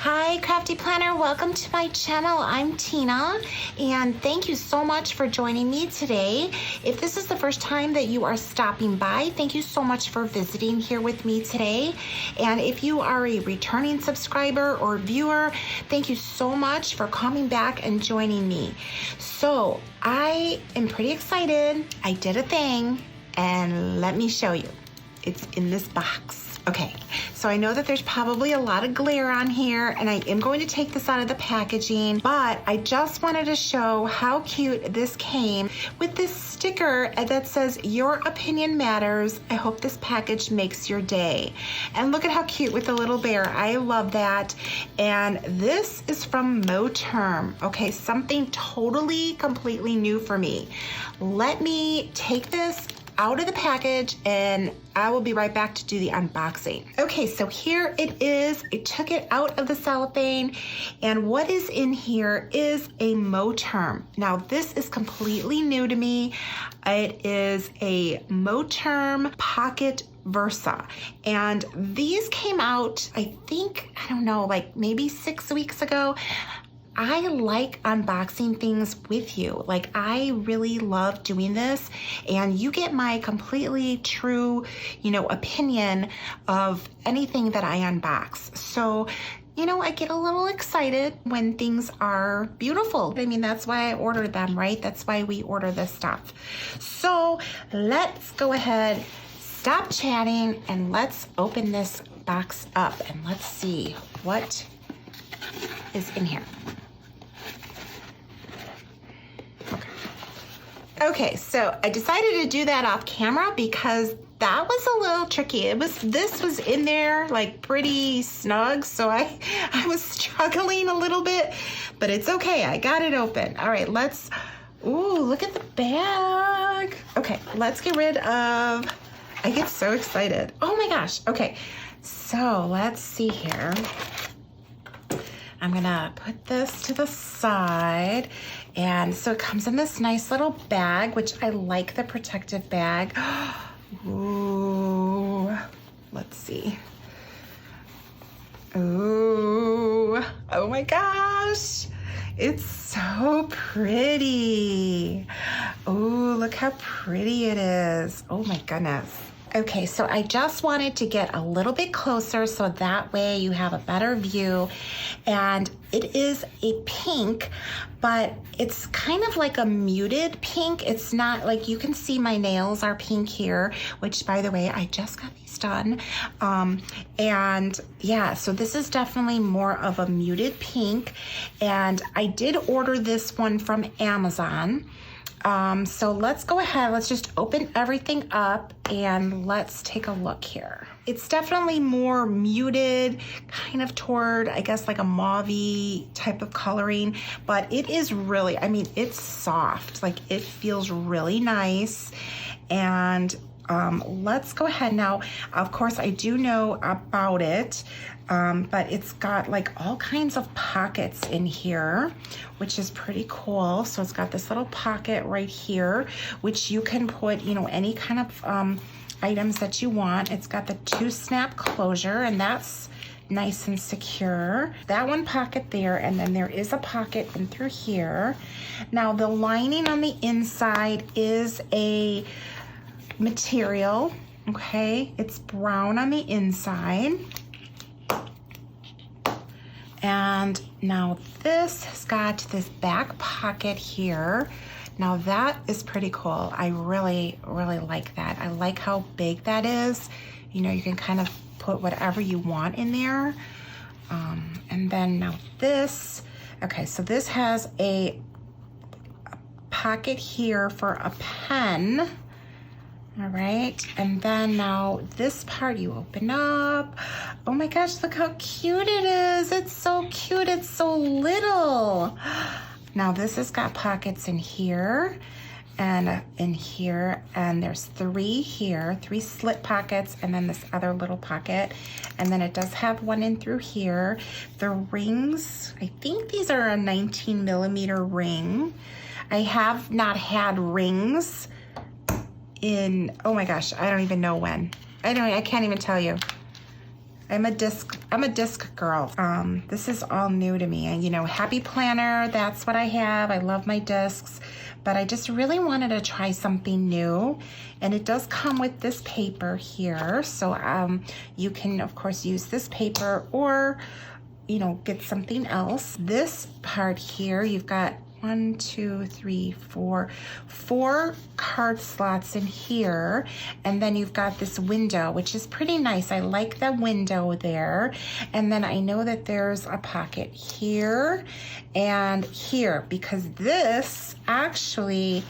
Hi Crafty Planner, welcome to my channel. I'm Tina and thank you so much for joining me today. If this is the first time that you are stopping by, thank you so much for visiting here with me today. And if you are a returning subscriber or viewer, thank you so much for coming back and joining me. So I am pretty excited. I did a thing and let me show you. It's in this box. Okay, so I know that there's probably a lot of glare on here and I am going to take this out of the packaging, but I just wanted to show how cute this came with this sticker that says, "Your opinion matters. I hope this package makes your day." And look at how cute with the little bear. I love that. And this is from Moterm. Okay, something totally, completely new for me. Let me take this out of the package and I will be right back to do the unboxing. Okay, so here it is. I took it out of the cellophane and what is in here is a Moterm. Now this is completely new to me. It is a Moterm Pocket Versa. And these came out, I think, I don't know, like maybe 6 weeks ago. I like unboxing things with you. Like, I really love doing this and you get my completely true, opinion of anything that I unbox. So, I get a little excited when things are beautiful. I mean, that's why I ordered them, right? That's why we order this stuff. So let's go ahead, stop chatting, and let's open this box up and let's see what is in here. Okay, so I decided to do that off camera because that was a little tricky. This was in there like pretty snug, so I was struggling a little bit, but it's okay. I got it open. All right, ooh, look at the bag. Okay, let's get rid of, I get so excited. Oh my gosh. Okay, so let's see here. I'm gonna put this to the side. And so it comes in this nice little bag, which I like the protective bag. Ooh, let's see. Ooh, oh my gosh. It's so pretty. Ooh, look how pretty it is. Oh my goodness. Okay, so I just wanted to get a little bit closer so that way you have a better view. And it is a pink, but it's kind of like a muted pink. It's not like, you can see my nails are pink here, which by the way, I just got these done. And yeah, so this is definitely more of a muted pink. And I did order this one from Amazon. So let's go ahead, let's just open everything up and let's take a look here. It's definitely more muted, kind of toward, I guess, like a mauve-y type of coloring, but it is really, I mean, it's soft, like it feels really nice. And let's go ahead now. Of course, I do know about it, but it's got like all kinds of pockets in here, which is pretty cool. So it's got this little pocket right here, which you can put, any kind of items that you want. It's got the 2-snap closure, and that's nice and secure. That one pocket there, and then there is a pocket in through here. Now the lining on the inside is a material, okay? It's brown on the inside. And now this has got this back pocket here. Now that is pretty cool. I really, really like that. I like how big that is. You can kind of put whatever you want in there. And then now this, okay, so this has a pocket here for a pen. All right, and then now this part you open up. Oh my gosh, look how cute it is. It's so cute, it's so little. Now this has got pockets in here and in here, and there's 3 here, 3 slit pockets, and then this other little pocket. And then it does have one in through here. The rings, I think these are a 19mm ring. I have not had rings in, oh my gosh, I don't even know when. I can't even tell you. I'm a disc girl. This is all new to me. And, you know, Happy Planner, that's what I have. I love my discs, but I just really wanted to try something new. And it does come with this paper here. So you can, of course, use this paper or, you know, get something else. This part here, you've got 1, 2, 3, 4 card slots in here, and then you've got this window, which is pretty nice. I like the window there. And then I know that there's a pocket here and here, because this actually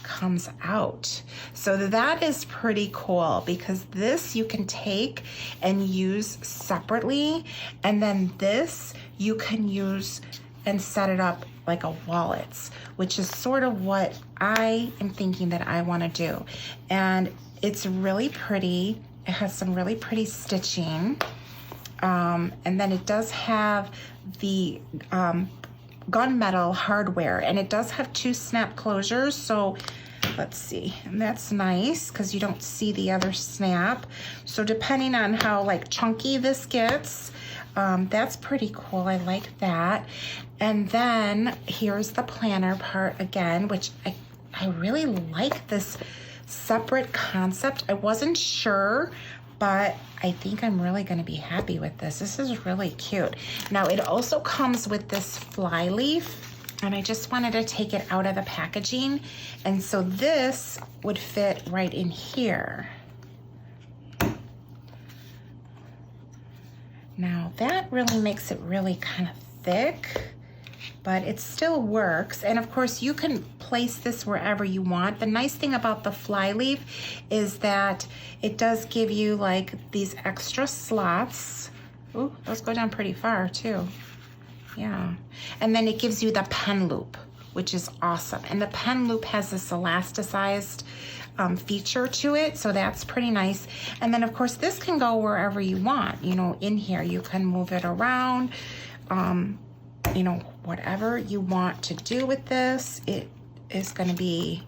comes out. So that is pretty cool, because this you can take and use separately, and then this you can use and set it up like a wallet, which is sort of what I am thinking that I want to do. And it's really pretty. It has some really pretty stitching. And then it does have the gunmetal hardware, and it does have 2 snap closures. So let's see, and that's nice because you don't see the other snap. So depending on how like chunky this gets, that's pretty cool. I like that. And then here's the planner part again, which I really like this separate concept. I wasn't sure, but I think I'm really going to be happy with this. This is really cute. Now it also comes with this fly leaf, and I just wanted to take it out of the packaging. And so this would fit right in here. Now that really makes it really kind of thick, but it still works. And of course you can place this wherever you want. The nice thing about the fly leaf is that it does give you like these extra slots. Ooh, those go down pretty far too. Yeah. And then it gives you the pen loop, which is awesome. And the pen loop has this elasticized feature to it, so that's pretty nice. And then of course this can go wherever you want. You know, in here you can move it around, you know, whatever you want to do with this. It is going to be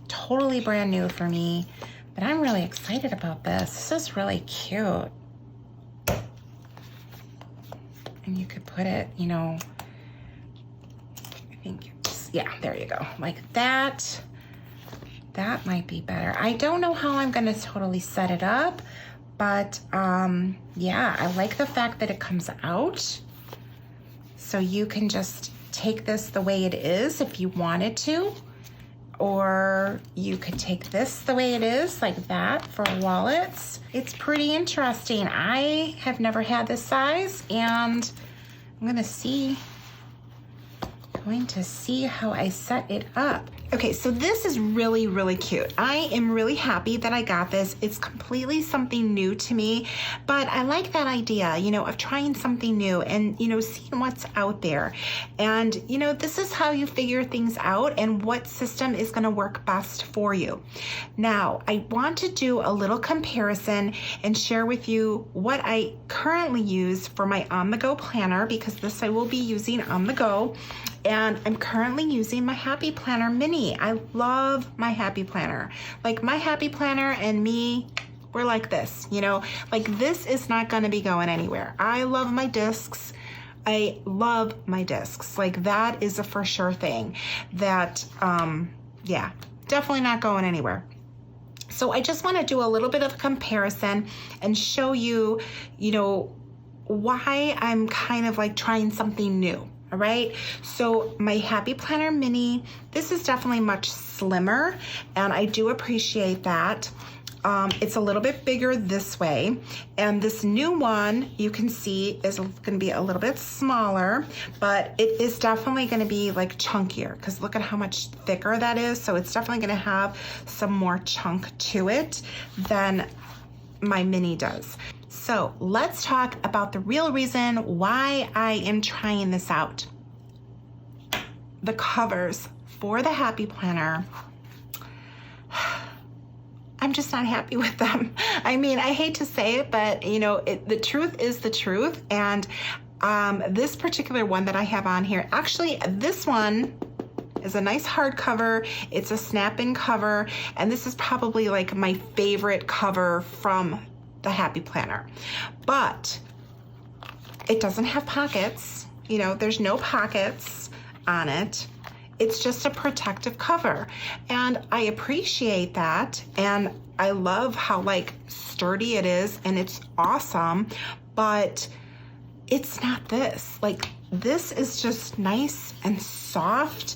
totally brand new for me, but I'm really excited about this. This is really cute. And you could put it, you know, I think it's, yeah, there you go, like that. That might be better. I don't know how I'm going to totally set it up, but yeah, I like the fact that it comes out. So you can just take this the way it is if you wanted to, or you could take this the way it is, like that, for wallets. It's pretty interesting. I have never had this size, and I'm going to see how I set it up. Okay, so this is really, really cute. I am really happy that I got this. It's completely something new to me, but I like that idea, you know, of trying something new and, you know, seeing what's out there. And, you know, this is how you figure things out and what system is going to work best for you. Now, I want to do a little comparison and share with you what I currently use for my on-the-go planner, because this I will be using on the go. And I'm currently using my Happy Planner Mini. I love my Happy Planner. Like, my Happy Planner and me, we're like this, you know? Like, this is not gonna be going anywhere. I love my discs. I love my discs. Like, that is a for sure thing that, yeah, definitely not going anywhere. So I just wanna do a little bit of a comparison and show you, you know, why I'm kind of like trying something new. All right, so my Happy Planner Mini, this is definitely much slimmer, and I do appreciate that. It's a little bit bigger this way, and this new one you can see is going to be a little bit smaller, but it is definitely going to be like chunkier, because look at how much thicker that is. So it's definitely going to have some more chunk to it than my Mini does. So let's talk about the real reason why I am trying this out. The covers for the Happy Planner, I'm just not happy with them. I mean, I hate to say it, but you know, the truth is the truth. And this particular one that I have on here, actually this one is a nice hardcover. It's a snap-in cover, and this is probably like my favorite cover from the Happy Planner. But it doesn't have pockets. You know, there's no pockets on it. It's just a protective cover. And I appreciate that. And I love how like sturdy it is, and it's awesome, but it's not this. Like, this is just nice and soft,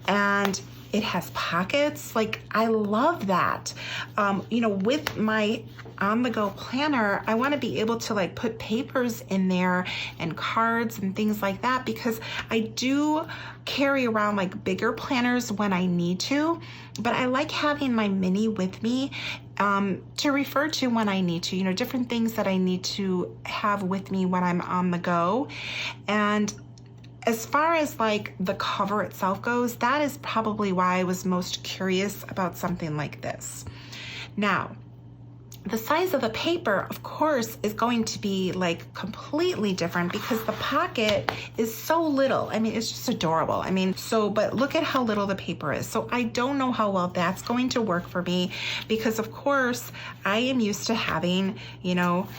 and it has pockets. Like, I love that. You know, with my on-the-go planner, I want to be able to like put papers in there and cards and things like that, because I do carry around like bigger planners when I need to, but I like having my mini with me to refer to when I need to, you know, different things that I need to have with me when I'm on the go. And as far as like the cover itself goes, that is probably why I was most curious about something like this. Now, the size of the paper, of course, is going to be like completely different because the pocket is so little. I mean, it's just adorable. I mean, but look at how little the paper is. So I don't know how well that's going to work for me, because of course I am used to having, you know,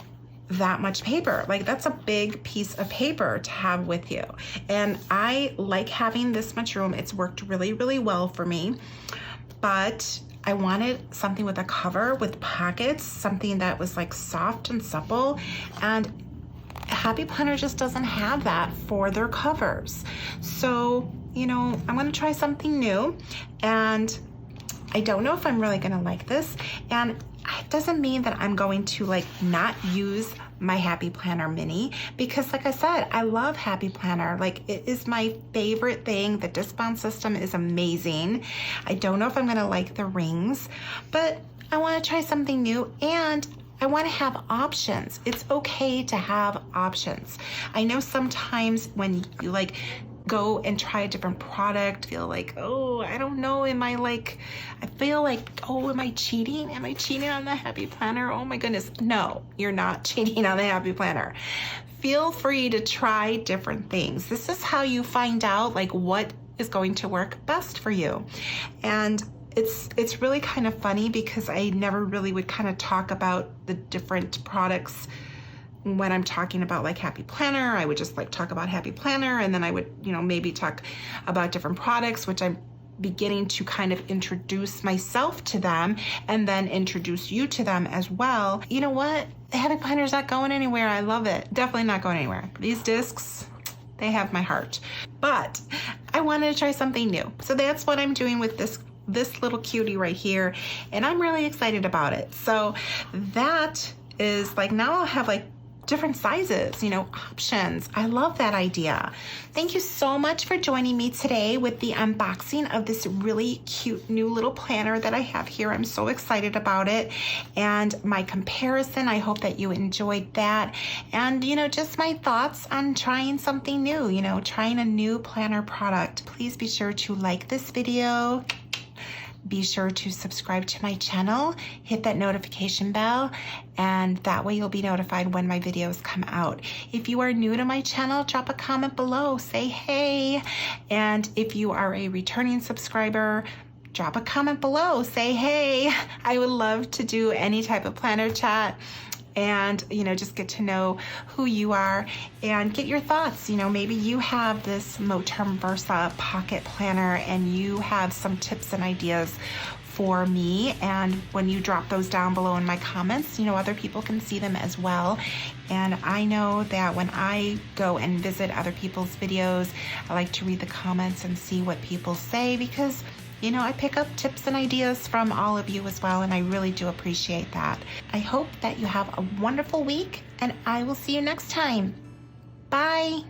that much paper. Like, that's a big piece of paper to have with you. And I like having this much room. It's worked really, really well for me. But I wanted something with a cover with pockets, something that was like soft and supple, and Happy Planner just doesn't have that for their covers. So, you know, I'm gonna try something new, and I don't know if I'm really gonna like this, and it doesn't mean that I'm going to like not use my Happy Planner mini, because like I said, I love Happy Planner. Like, it is my favorite thing. The disc bound system is amazing. I don't know if I'm gonna like the rings, but I wanna try something new, and I wanna have options. It's okay to have options. I know sometimes when you like go and try a different product, feel like, oh, I don't know, am I cheating? Am I cheating on the Happy Planner? Oh my goodness. No, you're not cheating on the Happy Planner. Feel free to try different things. This is how you find out like what is going to work best for you. And it's really kind of funny, because I never really would kind of talk about the different products when I'm talking about like Happy Planner. I would just like talk about Happy Planner, and then I would, you know, maybe talk about different products, which I'm beginning to kind of introduce myself to them, and then introduce you to them as well. You know what? The Happy Planner's not going anywhere. I love it. Definitely not going anywhere. These discs, they have my heart. But I wanted to try something new. So that's what I'm doing with this little cutie right here, and I'm really excited about it. So that is like, now I'll have like different sizes, you know, options. I love that idea. Thank you so much for joining me today with the unboxing of this really cute new little planner that I have here. I'm so excited about it, and my comparison. I hope that you enjoyed that, and you know, just my thoughts on trying something new, you know, trying a new planner product. Please be sure to like this video. Be sure to subscribe to my channel, hit that notification bell, and that way you'll be notified when my videos come out. If you are new to my channel, drop a comment below, say hey. And if you are a returning subscriber, drop a comment below, say hey. I would love to do any type of planner chat, and you know, just get to know who you are and get your thoughts. You know, maybe you have this Moterm Versa pocket planner and you have some tips and ideas for me, and when you drop those down below in my comments, you know, other people can see them as well. And I know that when I go and visit other people's videos, I like to read the comments and see what people say, because you know, I pick up tips and ideas from all of you as well, and I really do appreciate that. I hope that you have a wonderful week, and I will see you next time. Bye.